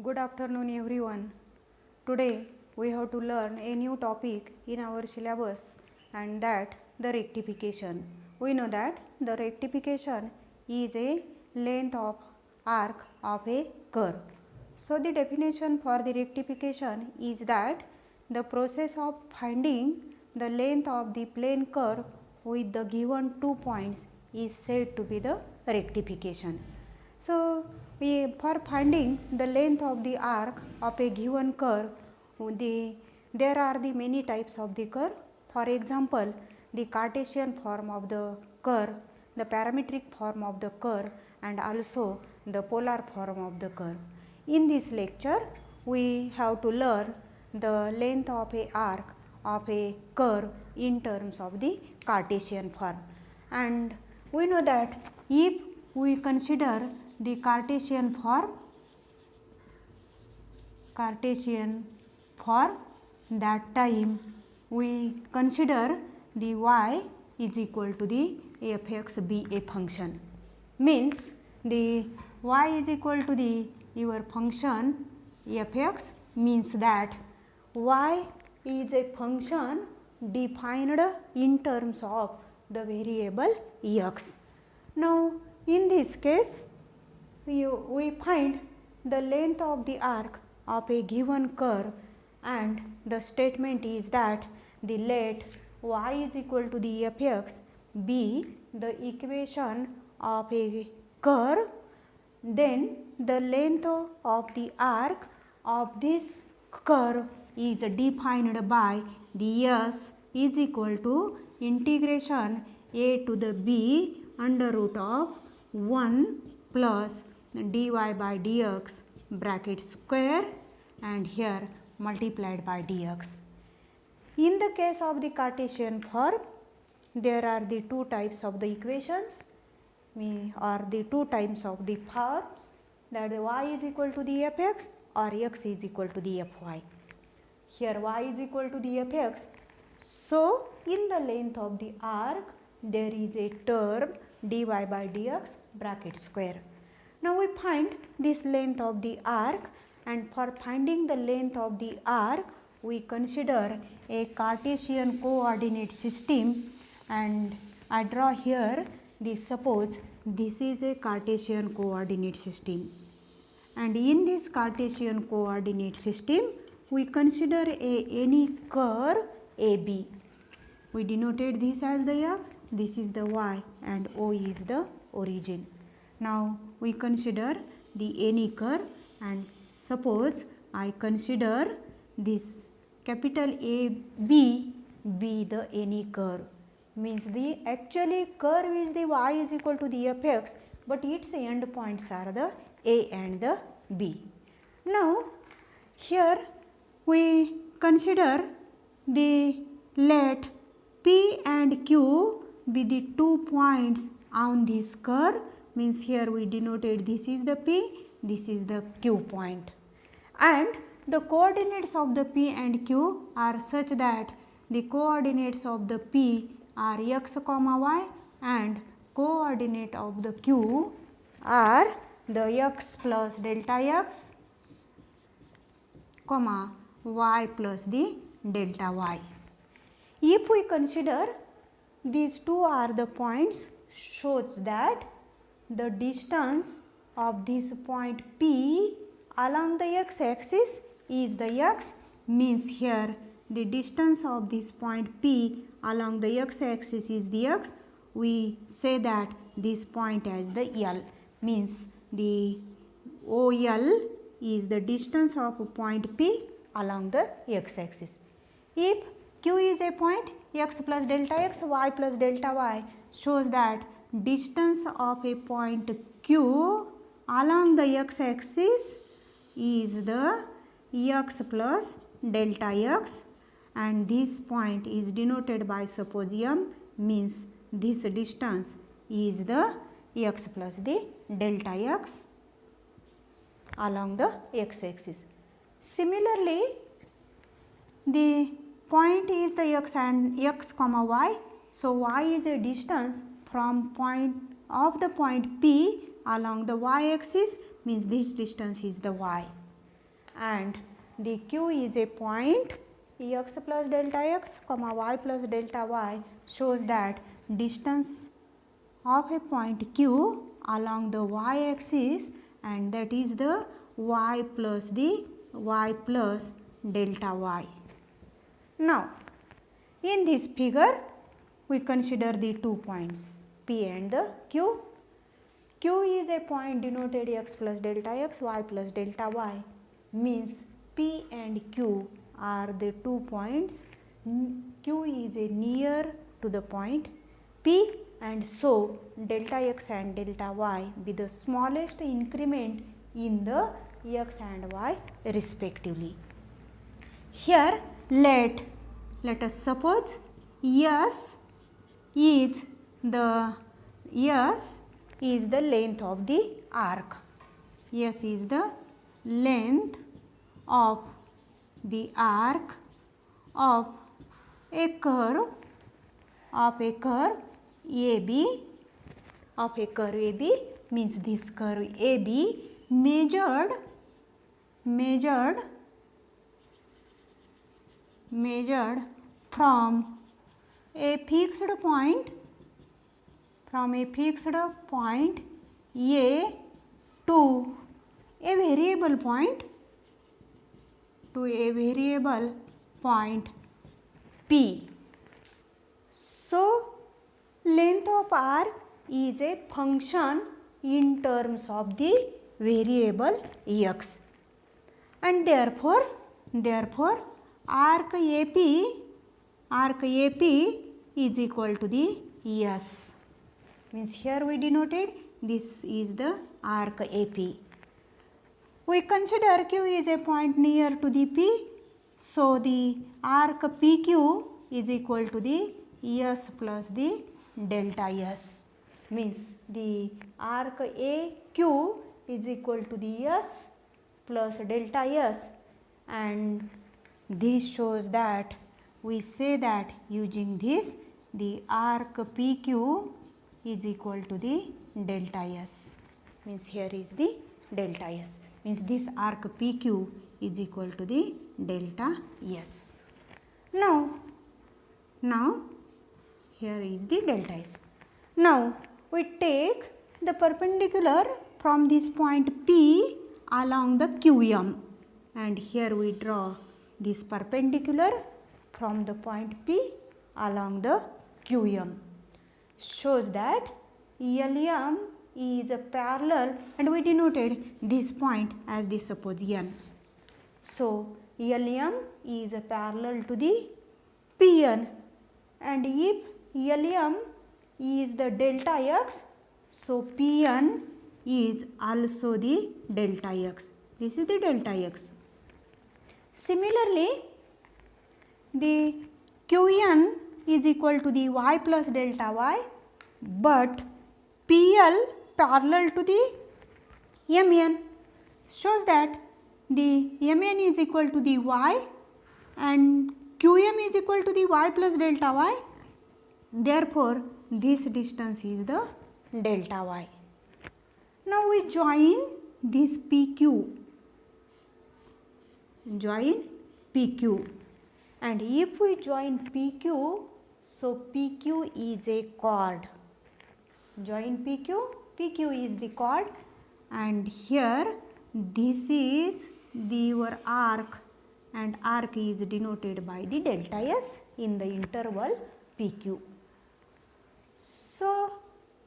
Good afternoon everyone. Today we have to learn a new topic in our syllabus, and that the rectification. We know that the rectification is a length of arc of a curve. So the definition for the rectification is that the process of finding the length of the plane curve with the given 2 points is said to be the rectification. So, for finding the length of the arc of a given curve, there are the many types of the curve. For example, the Cartesian form of the curve, the parametric form of the curve, and also the polar form of the curve. In this lecture, we have to learn the length of a arc of a curve in terms of the Cartesian form. And we know that if we consider the Cartesian form, that time we consider the y is equal to the fx be a function, means the y is equal to the your function fx, means that y is a function defined in terms of the variable x. Now, in this case, we find the length of the arc of a given curve, and the statement is that the let y is equal to the fx be the equation of a curve, then the length of the arc of this curve is defined by the s is equal to integration a to the b under root of 1 plus dy by dx bracket square and here multiplied by dx. In the case of the Cartesian form, there are the two types of the equations or the two types of the forms, that y is equal to the fx or x is equal to the fy. Here y is equal to the fx. So, in the length of the arc there is a term dy by dx bracket square. Now, we find this length of the arc, and for finding the length of the arc we consider a Cartesian coordinate system, and I draw here this, suppose this is a Cartesian coordinate system, and in this Cartesian coordinate system we consider any curve AB. We denoted this as the x, this is the y, and O is the origin. Now, we consider the any curve, and suppose I consider this capital AB be the any curve, means the actually curve is the y is equal to the fx, but its end points are the A and the B. Now, here we consider the let P and Q be the 2 points on this curve, means here we denoted this is the P, this is the Q point, and the coordinates of the P and Q are such that the coordinates of the P are x comma y and coordinate of the Q are the x plus delta x comma y plus the delta y. If we consider these two are the points, shows that the distance of this point P along the x axis is the x, means here the distance of this point P along the x axis is the x. We say that this point as the L, means the OL is the distance of point P along the x axis. If Q is a point, x plus delta x, y plus delta y, shows that distance of a point Q along the x axis is the x plus delta x, and this point is denoted by suppose m, means this distance is the x plus the delta x along the x axis. Similarly, the point is the x and x comma y. So, y is a distance from point of the point P along the y axis, means this distance is the y. and the Q is a point x plus delta x comma y plus delta y shows that distance of a point Q along the y axis, and that is the y plus delta y. Now, in this figure we consider the 2 points P and the Q. Q is a point denoted x plus delta x, y plus delta y, means P and Q are the 2 points. Q is a near to the point P, and so delta x and delta y be the smallest increment in the x and y respectively. Here let us suppose S is the length of the arc. S is the length of the arc of a curve AB, means this curve AB measured from a fixed point A to a variable point P. So length of arc is a function in terms of the variable x, and therefore arc AP is equal to the S. Means here we denoted this is the arc AP. We consider Q is a point near to the P, so the arc PQ is equal to the S plus the delta S. Means the arc AQ is equal to the S plus delta S, and this shows that we say that using this the arc PQ is equal to the delta S. Means here is the delta S. Means this arc PQ is equal to the delta S. Now here is the delta S. Now we take the perpendicular from this point P along the QM, and here we draw this perpendicular from the point P along the QM. Shows that LM is a parallel, and we denoted this point as this suppose N. So LM is a parallel to the PN, and if LM is the delta x, so Pn is also the delta x. This is the delta x. Similarly, the Qn is equal to the y plus delta y, but PL parallel to the Mn, shows that the Mn is equal to the y and Qm is equal to the y plus delta y. Therefore, this distance is the delta y. Now we join this PQ, and if we join PQ, so PQ is a chord. Join PQ is the chord, and here this is your arc, and arc is denoted by the delta S in the interval PQ. So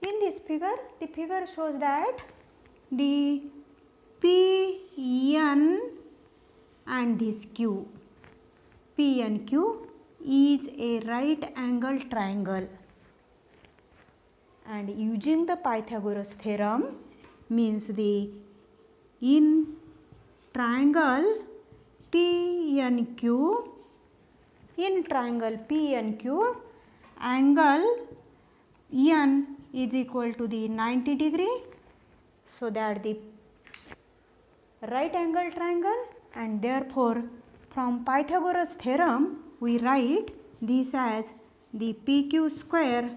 in this figure, the figure shows that the PN and this Q, PNQ is a right angle triangle, and using the Pythagoras theorem, means the in triangle PNQ, angle N is equal to the 90 degree, so that the right angle triangle, and therefore from Pythagoras theorem we write this as the PQ square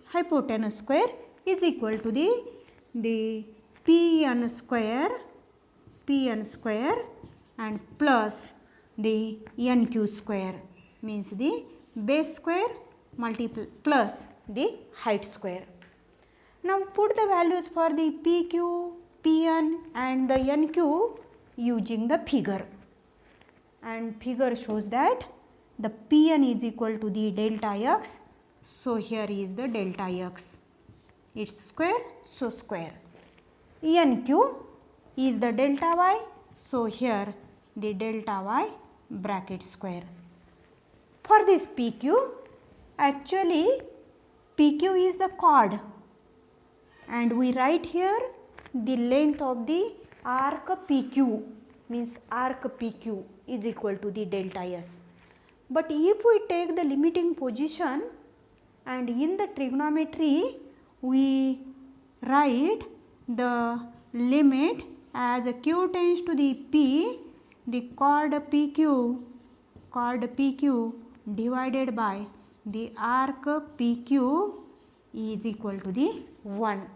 hypotenuse square is equal to the PN square Pn square and plus the Nq square, means the base square plus the height square. Now put the values for the PQ, Pn and the Nq using the figure, and figure shows that the Pn is equal to the delta x. So here is the delta x, its square, so square. Nq is the delta y, so here the delta y bracket square. For this PQ, actually PQ is the chord, and we write here the length of the arc PQ, means arc PQ is equal to the delta s. But if we take the limiting position, and in the trigonometry we write the limit as q tends to the p, the chord PQ divided by the arc PQ is equal to the 1.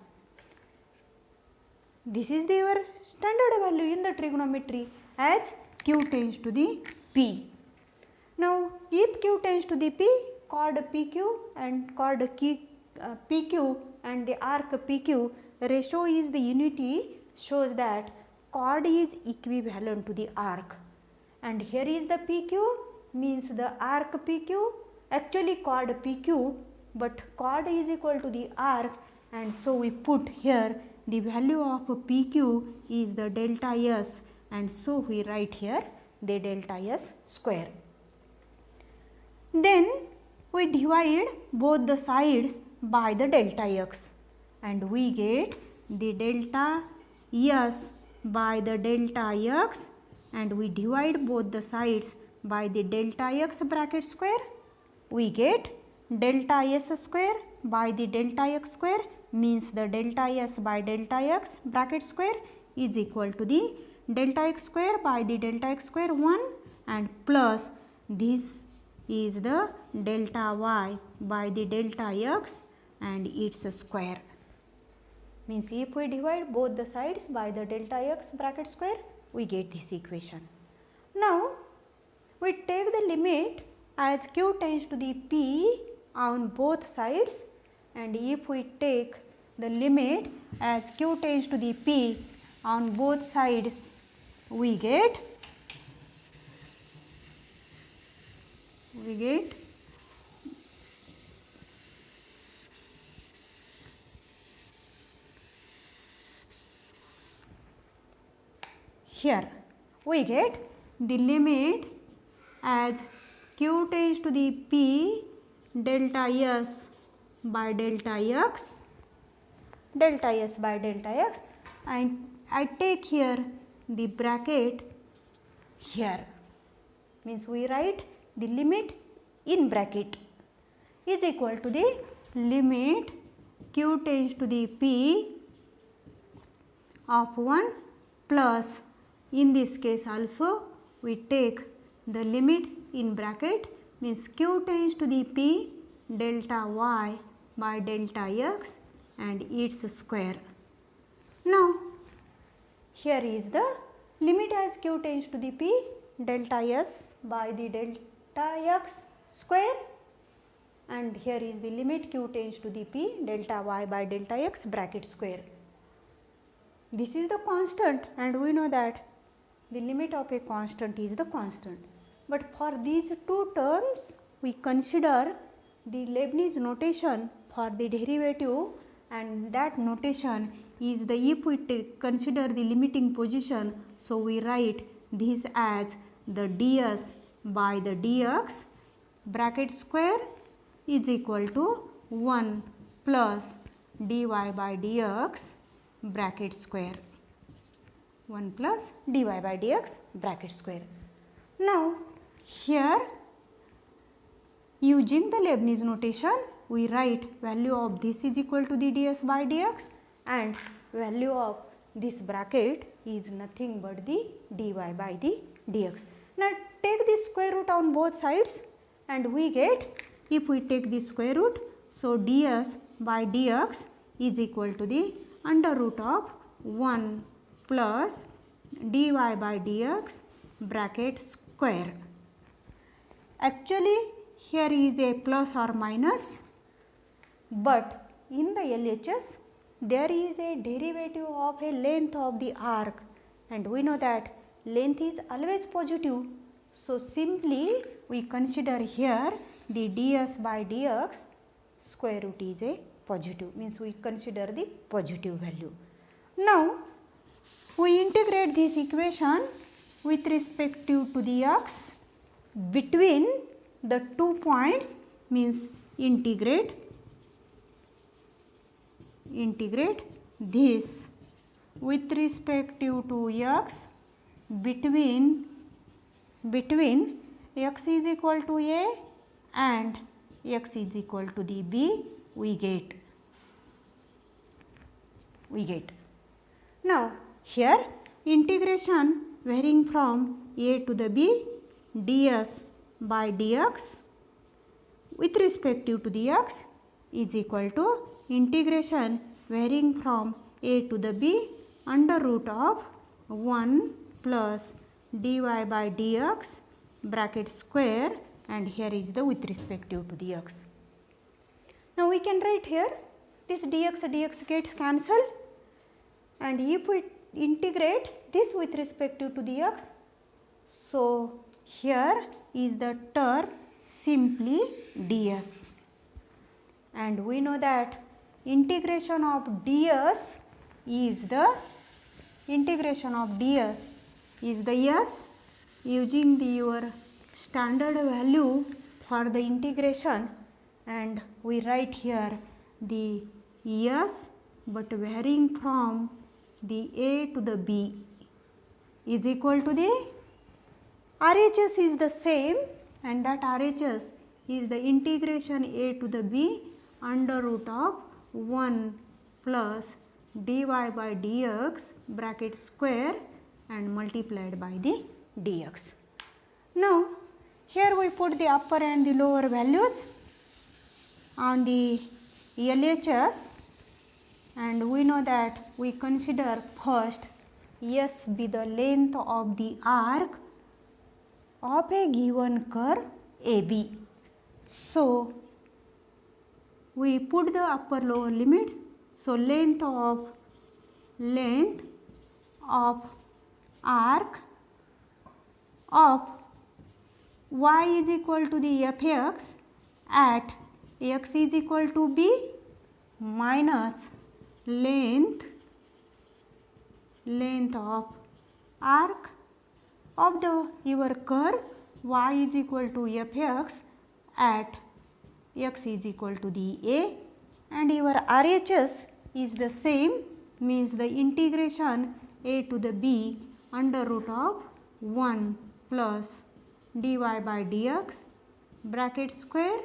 This is your standard value in the trigonometry as q tends to the p. Now if q tends to the p, chord PQ and chord PQ and the arc PQ ratio is the unity, shows that chord is equivalent to the arc, and here is the PQ, means the arc PQ, actually chord PQ, but chord is equal to the arc, and so we put here the value of PQ is the delta s, and so we write here the delta s square. Then we divide both the sides by the delta x, and we get the delta s by the delta x, and we divide both the sides by the delta x bracket square. We get delta s square by the delta x square, means the delta s by delta x bracket square is equal to the delta x square by the delta x square 1, and plus this is the delta y by the delta x and its square. Means if we divide both the sides by the delta x bracket square, we get this equation. Now we take the limit as q tends to the p on both sides, and if we take the limit as q tends to the p on both sides, we get here we get the limit as q tends to the p delta s by delta x, and I take here the bracket here, means we write the limit in bracket is equal to the limit q tends to the p of 1 plus, in this case also we take the limit in bracket, means q tends to the p delta y by delta x and its square. Now here is the limit as q tends to the p delta s by the delta x square, and here is the limit q tends to the p delta y by delta x bracket square. This is the constant, and we know that the limit of a constant is the constant. But for these two terms we consider the Leibniz notation for the derivative, and that notation is the, if we consider the limiting position, so we write this as the ds by the dx bracket square is equal to 1 plus dy by dx bracket square, 1 plus dy by dx bracket square. Now here using the Leibniz notation we write value of this is equal to the ds by dx, and value of this bracket is nothing but the dy by the dx. Now take the square root on both sides, and we get, if we take the square root, so ds by dx is equal to the under root of 1 plus dy by dx bracket square. Actually here is a plus or minus, but in the LHS there is a derivative of a length of the arc, and we know that length is always positive. So simply we consider here the ds by dx square root is a positive, means we consider the positive value. Now we integrate this equation with respect to the x between the 2 points, means integrate this with respect to x between x is equal to a and x is equal to the b, we get. Now here integration varying from a to the b ds by dx with respect to the x is equal to integration varying from a to the b under root of 1 plus dy by dx bracket square, and here is the with respect to the x. Now we can write here this dx gets cancelled, and if we integrate this with respect to the x, so here is the term simply ds, and we know that integration of ds is the s using your standard value for the integration, and we write here the s but varying from the a to the b is equal to the RHS is the same, and that RHS is the integration a to the b under root of 1 plus dy by dx bracket square and multiplied by the dx. Now here we put the upper and the lower values on the LHS, and we know that we consider first s be the length of the arc of a given curve AB. So we put the upper lower limits. So length of arc of y is equal to the fx at x is equal to b minus length of arc of the your curve y is equal to fx at x is equal to the a, and your RHS is the same, means the integration a to the b under root of 1 plus dy by dx bracket square,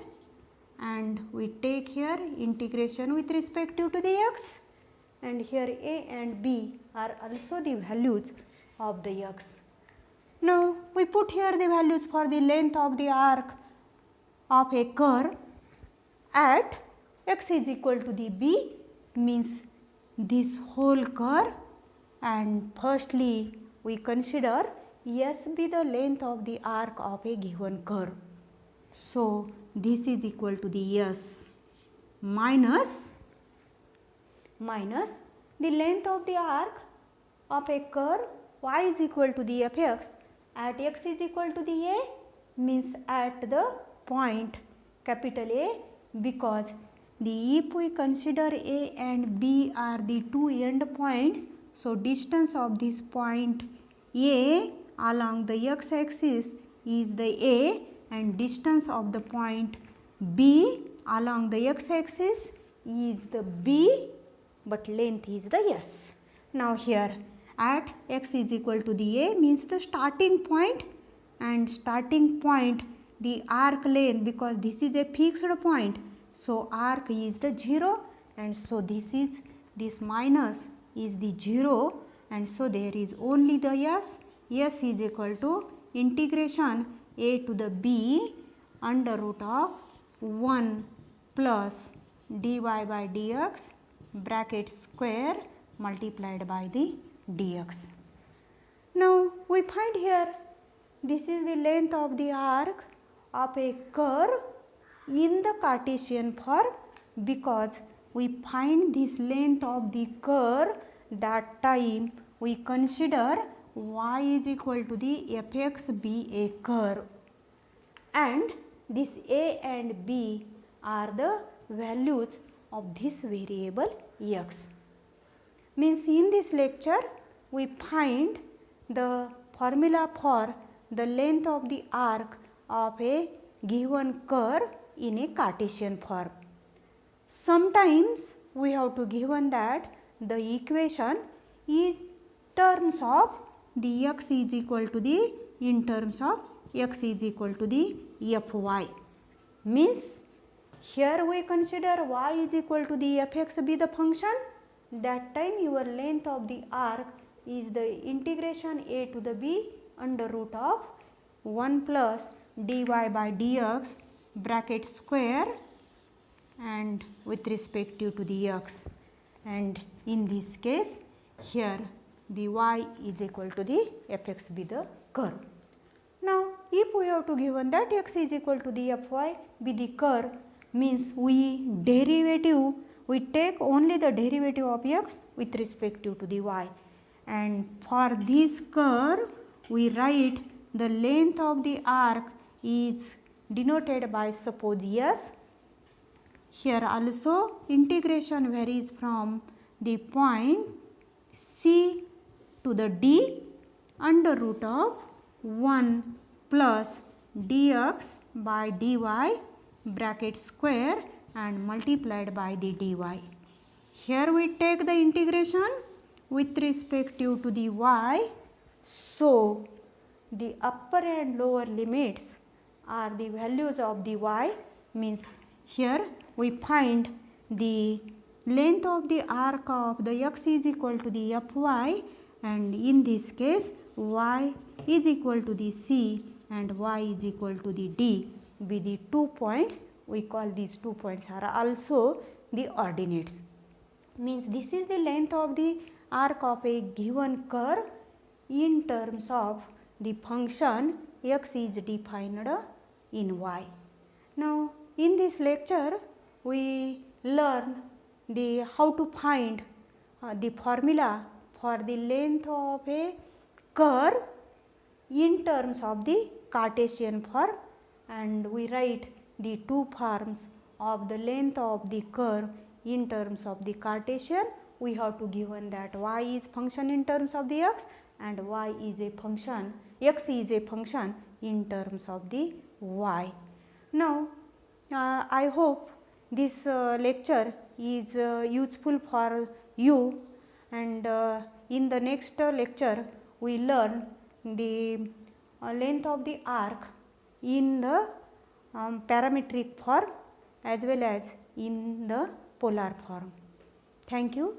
and we take here integration with respect to the x, and here a and b are also the values of the x. Now we put here the values for the length of the arc of a curve at x is equal to the b, means this whole curve, and firstly we consider s be the length of the arc of a given curve. So this is equal to the s minus the length of the arc of a curve y is equal to the fx at x is equal to the a, means at the point capital A, because if we consider a and b are the two end points, so distance of this point A along the x axis is the a, and distance of the point B along the x axis is the b, but length is the s. Now here at x is equal to the a means the starting point, and starting point the arc length, because this is a fixed point, so arc is the 0, and so this minus is the 0, and so there is only the s. S is equal to integration a to the b under root of 1 plus dy by dx bracket square multiplied by the dx. Now we find here this is the length of the arc of a curve in the Cartesian form, because we find this length of the curve that time we consider y is equal to the fx be a curve, and this a and b are the values of this variable x. Means in this lecture we find the formula for the length of the arc of a given curve in a Cartesian form. Sometimes we have to given that the equation in terms of the x is equal to the in terms of x is equal to the fy. Means here we consider y is equal to the fx be the function. That time your length of the arc is the integration a to the b under root of 1 plus dy by dx bracket square and with respect to the x, and in this case here the y is equal to the fx be the curve. Now if we have to given that x is equal to the fy be the curve, means we take only the derivative of x with respect to the y, and for this curve we write the length of the arc is denoted by suppose s. Here also integration varies from the point c to the d under root of 1 plus dx by dy bracket square and multiplied by the dy. Here we take the integration with respect to the y, so the upper and lower limits are the values of the y. Means here we find the length of the arc of the x is equal to the fy, and in this case y is equal to the c and y is equal to the d be the 2 points. We call these 2 points are also the ordinates. Means this is the length of the arc of a given curve in terms of the function x is defined in y. Now in this lecture we learn the how to find the formula for the length of a curve in terms of the Cartesian form, and we write the two forms of the length of the curve in terms of the Cartesian. We have to given that y is function in terms of the x and y is a function, x is a function in terms of the y. Now I hope this lecture is useful for you, and in the next lecture we learn the length of the arc in the parametric form as well as in the polar form. Thank you.